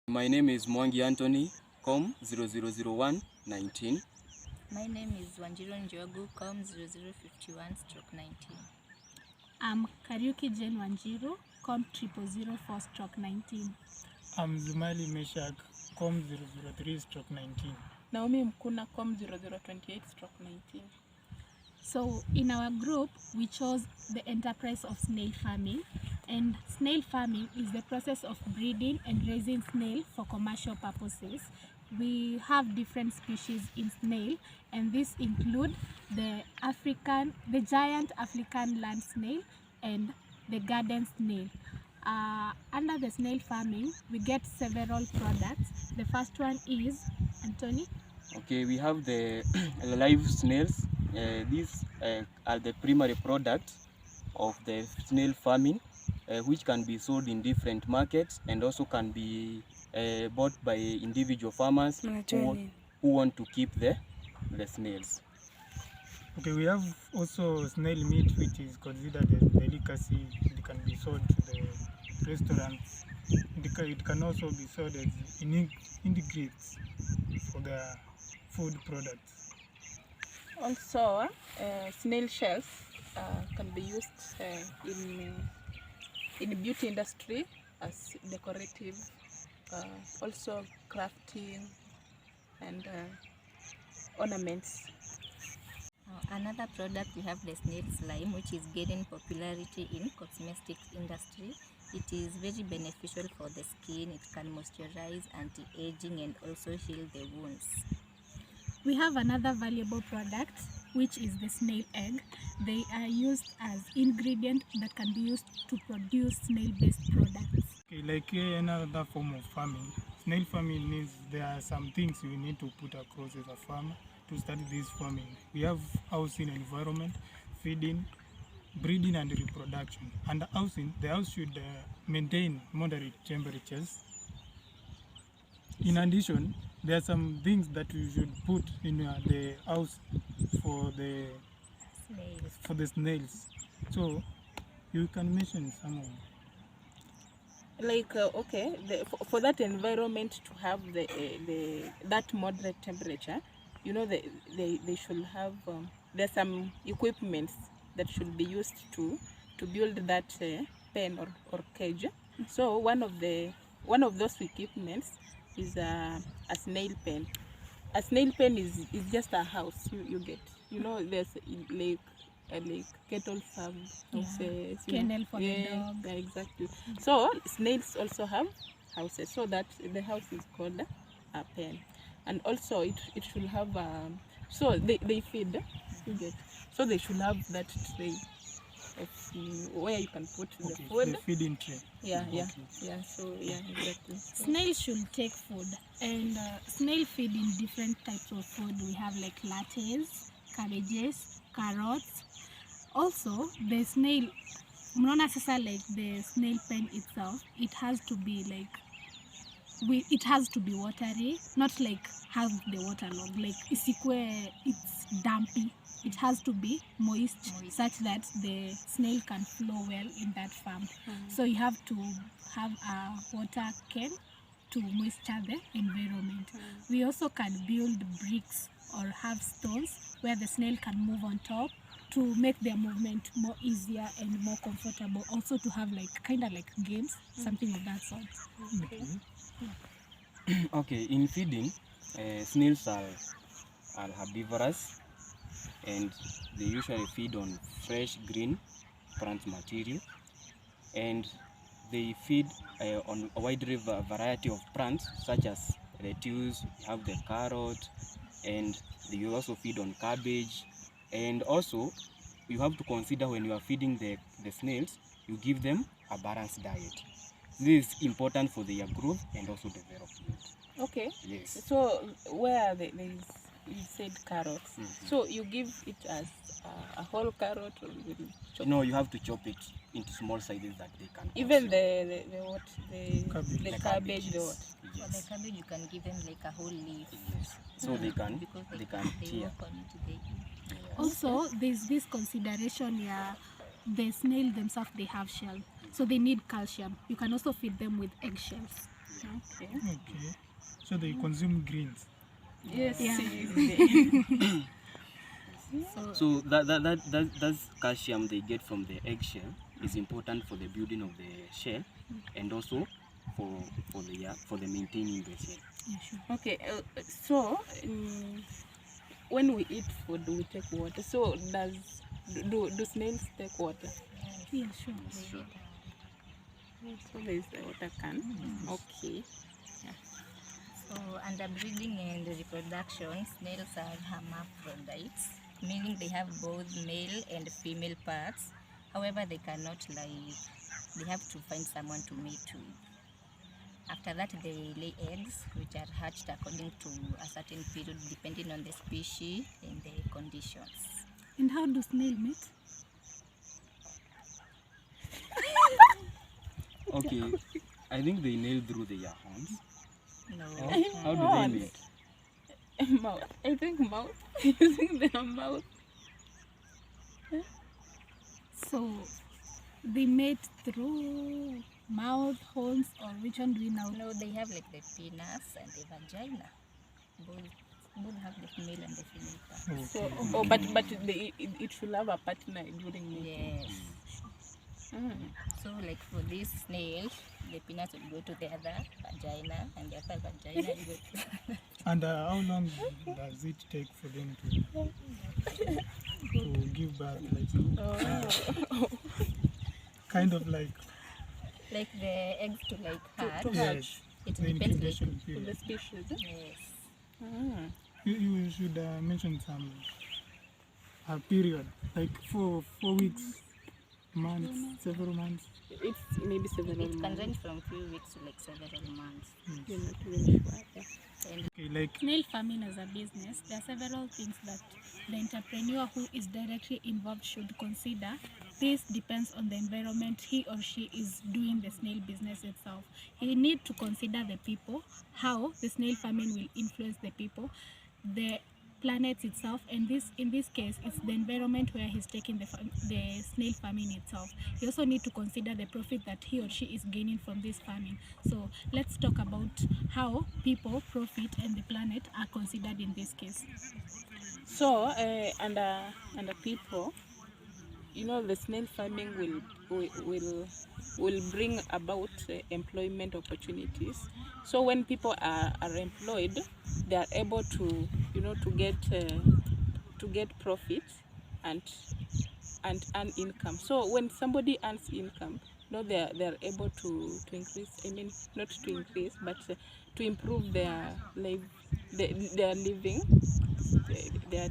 My name is Mwangi Anthony, COM 000119. My name is Wanjiro Njogu, COM 0051/19. I'm Kariuki Jane Wanjiro, COM 0004/19. I'm Zumali Meshak, COM 003/19. Naomi Mkuna, COM 0028/19. So in our group, we chose the enterprise of snail farming, and snail farming is the process of breeding and raising snail for commercial purposes. We have different species in snail, and these include the giant African land snail and the garden snail. Under the snail farming, we get several products. The first one is, Anthony? Okay, we have the live snails. These are the primary products of the snail farming, which can be sold in different markets and also can be bought by individual farmers who want to keep the snails. Okay, we have also snail meat, which is considered a delicacy. It can be sold to the restaurants. It can also be sold as ingredients for the food products. Also, snail shells can be used in beauty industry as decorative, also crafting and ornaments. Another product, we have the snail slime, which is gaining popularity in cosmetics industry. It is very beneficial for the skin. It can moisturize, anti-aging, and also heal the wounds. We have another valuable product, which is the snail egg. They are used as ingredient that can be used to produce snail-based products. Okay, like another form of farming, snail farming means there are some things you need to put across as a farmer to start this farming. We have housing environment, feeding, breeding and reproduction. And housing, the house should maintain moderate temperatures. In addition, there are some things that you should put in the house for the snails. So you can mention some of them. Like for that environment to have that moderate temperature, you know, they should have there's some equipments that should be used to build that pen or cage. So one of those equipments is a snail pen. A snail pen is just a house you get. You know, there's like kettle farm houses, Kennel for the dog. Yeah, exactly. So snails also have houses, so that the house is called a pen. And also it should have so they feed, you get. So they should have that tray of where you can put the food. The feeding tray. Yeah. So exactly. Snails should take food, and snail feed in different types of food. We have like lettuce, cabbages, carrots. Also, the snail, mnaona sasa, like the snail pen itself, it has to be watery, not like have the water log, like it's dampy. It has to be moist such that the snail can flow well in that farm. So you have to have a water can to moisture the environment. We also can build bricks or have stones where the snail can move on top to make their movement more easier and more comfortable. Also to have kind of like games, something of that sort. Okay, in feeding, snails are herbivorous, and they usually feed on fresh green plant material, and they feed on a wide variety of plants such as lettuce, you have the carrot, and they also feed on cabbage. And also you have to consider when you are feeding the snails, you give them a balanced diet. This is important for their growth and also development. Okay. Yes. So where you said carrots, so you give it as a whole carrot, or you will chop? No, you have to chop it into small sizes that they can Even consume. the cabbage, the what? For the cabbage, you can give them like a whole leaf. Yes. So they can Because they tear. walk on it, they eat. Also, there's this consideration the snail themselves, they have shell, so they need calcium. You can also feed them with eggshells. Okay. Okay. So they consume greens. Yes. Yeah. So that's calcium they get from the eggshell is important for the building of the shell, and also for the maintaining the shell. Yeah, sure. Okay. So when we eat food, we take water. So do snails take water? Yeah, sure. Sure. So there is the water can. Okay. So under breeding and reproduction, snails are hermaphrodites, meaning they have both male and female parts. However, they cannot they have to find someone to mate with. After that, they lay eggs, which are hatched according to a certain period, depending on the species and the conditions. And how do snail mate? Okay, I think they nail through their horns. No. Or how do they mate? Mouth. I think mouth. Using their mouth. So they mate through mouth, horns, or which one do we know? No, they have like the penis and the vagina. Both have the male and the female part. So, Okay. but it should have a partner during mating. Yes. Mm. So like for this snail, the penis will go to the other vagina and the other vagina will go to And how long does it take for them to give birth? Like, Oh. kind of like like the eggs to like hatch. To yes, It the depends like incubation To the period. species. yes. Mm. You should mention some period, like 4 weeks, months, several months. It's maybe several It can months. range from few weeks to like several months. You're not even sure. Yeah. And Okay, like Snail farming as a business, there are several things that the entrepreneur who is directly involved should consider. This depends on the environment he or she is doing the snail business itself. He need to consider the people, how the snail farming will influence the people, the planet itself, and this in this case it's the environment where he's taking the snail farming itself. He also need to consider the profit that he or she is gaining from this farming. So let's talk about how people, profit, and the planet are considered in this case. So, under people, you know, the snail farming will bring about employment opportunities. So when people are employed, they are able to, you know, to get profit and earn income. So when somebody earns income, you know, they are able to increase. I mean, not to increase, but to improve their life, their living, their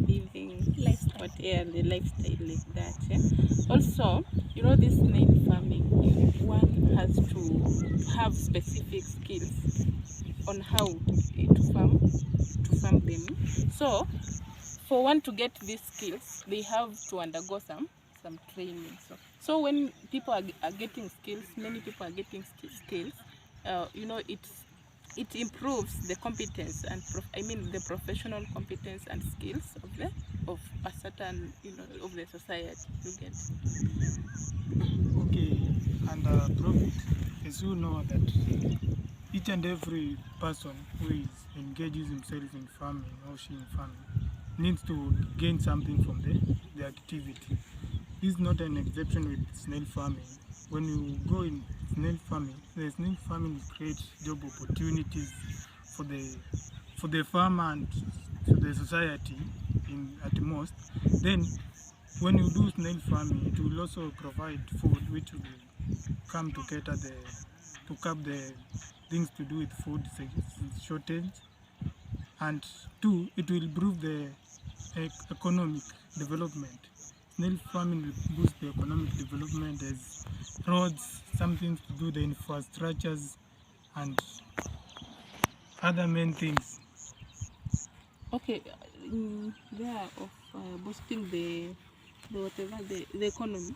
living Lifestyle. what the lifestyle like that. Yeah? Also, you know, this snail farming, one has to have specific skills on how to farm them. So for one to get these skills, they have to undergo some training. So when people are getting skills, many people are getting skills. You know, it improves the competence and the professional competence and skills of a certain, you know, of the society. You get. okay, and profit. As you know that each and every person who is engages himself in farming or she in farming needs to gain something from the activity. This is not an exception with snail farming. When you go in snail farming, the snail farming creates job opportunities for the farmer and to the society at most. Then when you do snail farming, it will also provide food which will come to cater to curb the things to do with food shortage, and two, it will improve the economic development. Snail farming will boost the economic development as roads, something to do the infrastructures and other main things. Okay, there of boosting the whatever the economy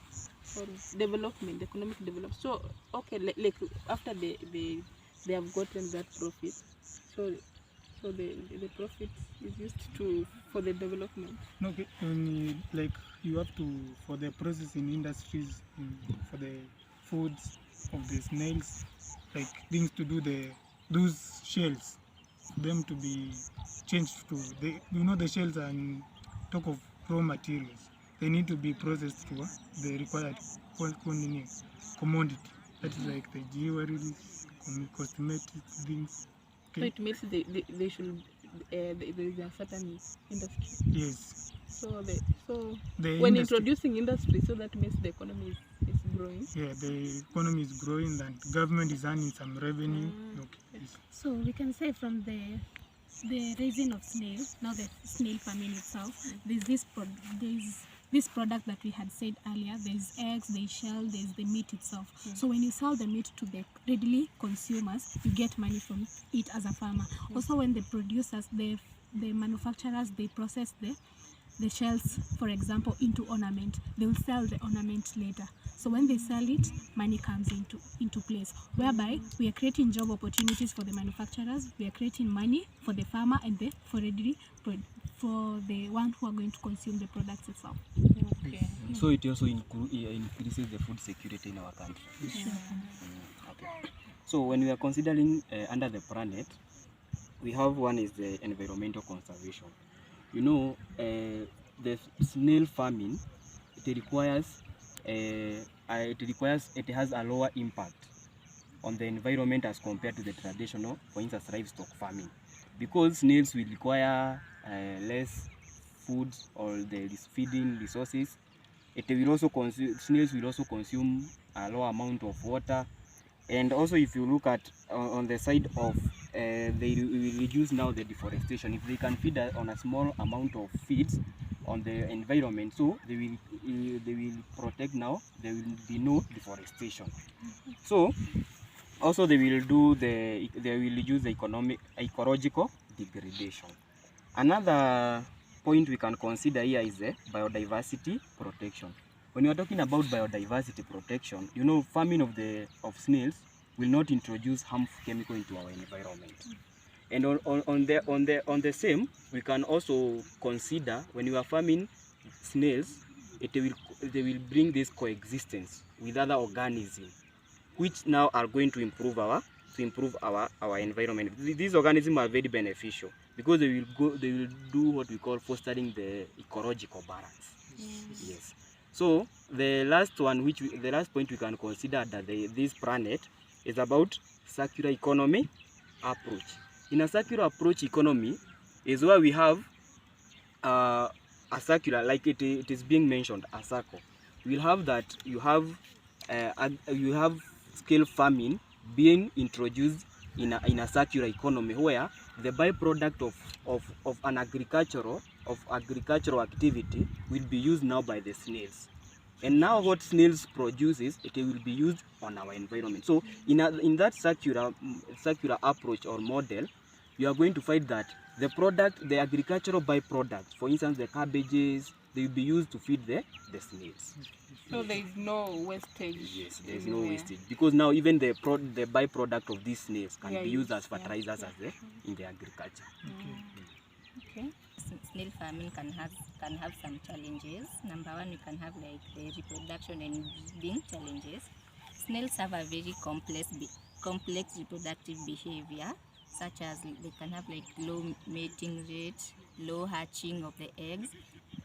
or development, economic development. So okay, like after they have gotten that profit, so the profit is used for the development. Okay, like you have to, for the processing industries, for the foods of the snails, like things to do those shells, them to be changed to the shells are in talk of raw materials. They need to be processed to the required commodity. That is like the jewelries, cosmetic things. So it means they should there is a certain industry. Yes. So The when industry, introducing industry, so that means the economy is growing. yeah, the economy is growing and government is earning some revenue. Okay. Yes. So we can say from the raising of snail, now the snail famine itself, there's this product that we had said earlier. There's eggs, there's shell, there's the meat itself. So when you sell the meat to the readily consumers, you get money from it as a farmer. Also when the producers, the manufacturers, they process the shells, for example, into ornament, they will sell the ornament later. So when they sell it, money comes into place, whereby we are creating job opportunities for the manufacturers, we are creating money for the farmer and for the one who are going to consume the products itself. Okay. So it also increases the food security in our country. Okay. So when we are considering under the planet, we have one is the environmental conservation. You know, the snail farming, it has a lower impact on the environment as compared to the traditional, for instance, livestock farming, because snails will require less food or the feeding resources. Snails will also consume a low amount of water, and also if you look at on the side of they will reduce now the deforestation. If they can feed on a small amount of feeds on the environment, so they will protect now. There will be no deforestation. So also they will reduce the ecological degradation. Another point we can consider here is the biodiversity protection. When you are talking about biodiversity protection, you know, farming of snails will not introduce harmful chemical into our environment. And on the same, we can also consider when you are farming snails, they will bring this coexistence with other organisms, which now are going to improve our environment. These organisms are very beneficial because they will do what we call fostering the ecological balance. Yes. So the last point we can consider that this planet is about circular economy approach. In a circular approach economy is where we have a circular, like it is being mentioned, a circle. We'll have that you have scale farming being introduced in a circular economy where the byproduct of agricultural activity will be used now by the snails. And now what snails produces, it will be used on our environment. So in that circular approach or model, you are going to find that the agricultural byproducts, for instance, the cabbages, they will be used to feed the snails. So there is no wastage. Yes, there is no wastage, because now even the byproduct of these snails can be used as fertilizers in the agriculture. Okay. Snail farming can have some challenges. Number one, we can have like the reproduction and breeding challenges. Snails have a very complex reproductive behavior, such as they can have like low mating rate, low hatching of the eggs.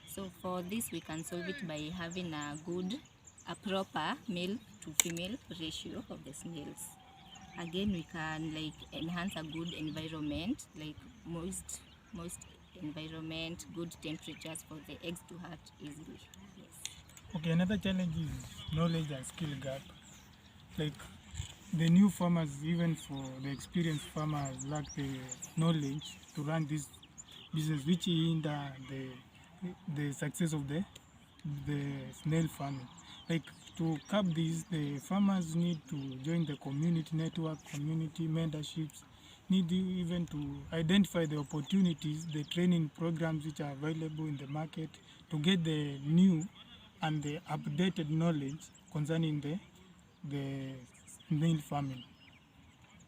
So for this, we can solve it by having a proper male to female ratio of the snails. Again, we can like enhance a good environment, like moist environment, good temperatures for the eggs to hatch easily. Yes. Okay, another challenge is knowledge and skill gap. Like the new farmers, even for the experienced farmers, lack the knowledge to run this business, which hinder the success of the snail farming. Like to curb this, the farmers need to join the community network, community mentorships, need even to identify the opportunities, the training programs which are available in the market to get the new and the updated knowledge concerning the snail farming.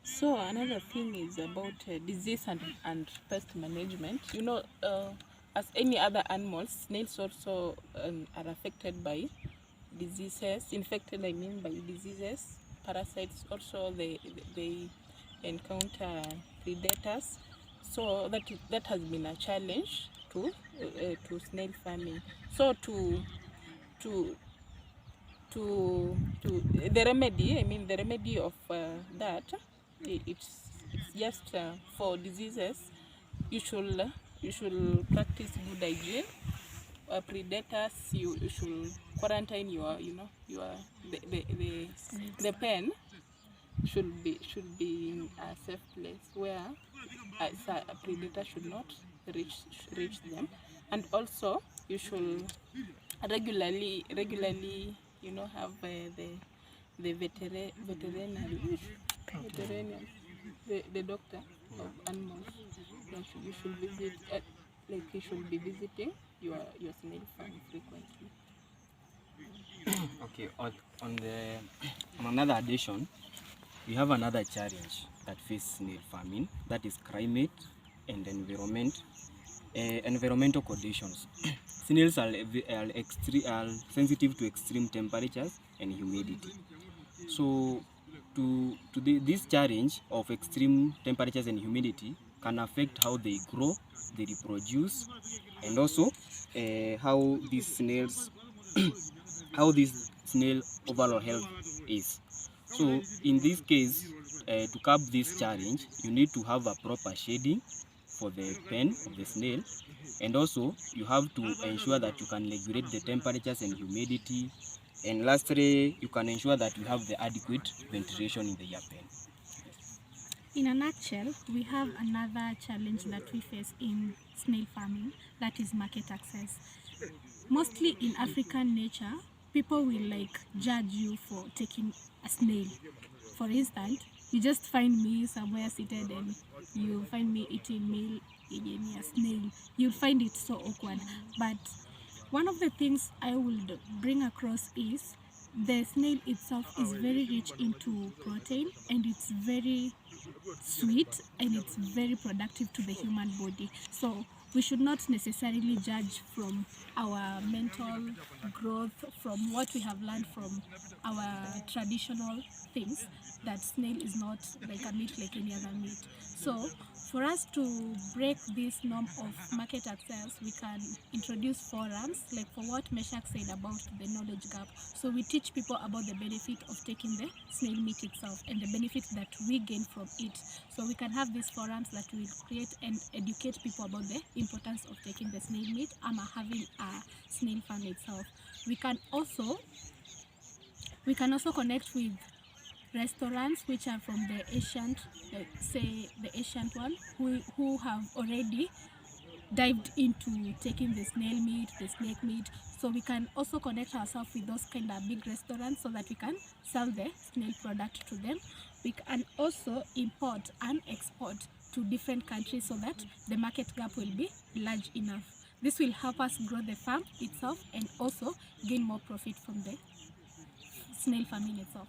So another thing is about disease and pest management. You know, as any other animals, snails also are affected by diseases, infected, I mean, by diseases. parasites. Also, they encounter predators. So that has been a challenge to snail farming. So to the remedy, I mean the remedy of that, it's just for diseases. You should practice good hygiene. Predators, you should quarantine your the pen should be in a safe place where a predator should not reach them. And also you should regularly have the veterinarian, the doctor of animals. Like you should visit like you should be visiting your snail farm frequently. Okay, on another addition, we have another challenge that faces snail farming, that is climate and environmental conditions. Snails are sensitive to extreme temperatures and humidity. So this challenge of extreme temperatures and humidity can affect how they grow, they reproduce, and also how these snails how this snail overall health is. So in this case, to curb this challenge, you need to have a proper shading for the pen of the snail, and also you have to ensure that you can regulate the temperatures and humidity, and lastly you can ensure that you have the adequate ventilation in the year pen. In a nutshell, we have another challenge that we face in snail farming, that is market access. Mostly in African nature, people will judge you for taking a snail. For instance, you just find me somewhere seated and you find me eating meal in a snail. You'll find it so awkward. But one of the things I would bring across is the snail itself is very rich into protein, and it's very sweet, and it's very productive to the human body. So we should not necessarily judge from our mental growth, from what we have learned from our traditional things, that snail is not like a meat like any other meat. So for us to break this norm of market access, we can introduce forums, like for what Meshach said about the knowledge gap. So we teach people about the benefit of taking the snail meat itself and the benefits that we gain from it. So we can have these forums that will create and educate people about the importance of taking the snail meat and having a snail farm itself. We can also connect with restaurants which are from the ancient, say the ancient one, who have already dived into taking the snail meat, the snake meat. So we can also connect ourselves with those kind of big restaurants so that we can sell the snail product to them. We can also import and export to different countries so that the market gap will be large enough. This will help us grow the farm itself and also gain more profit from the snail farming itself.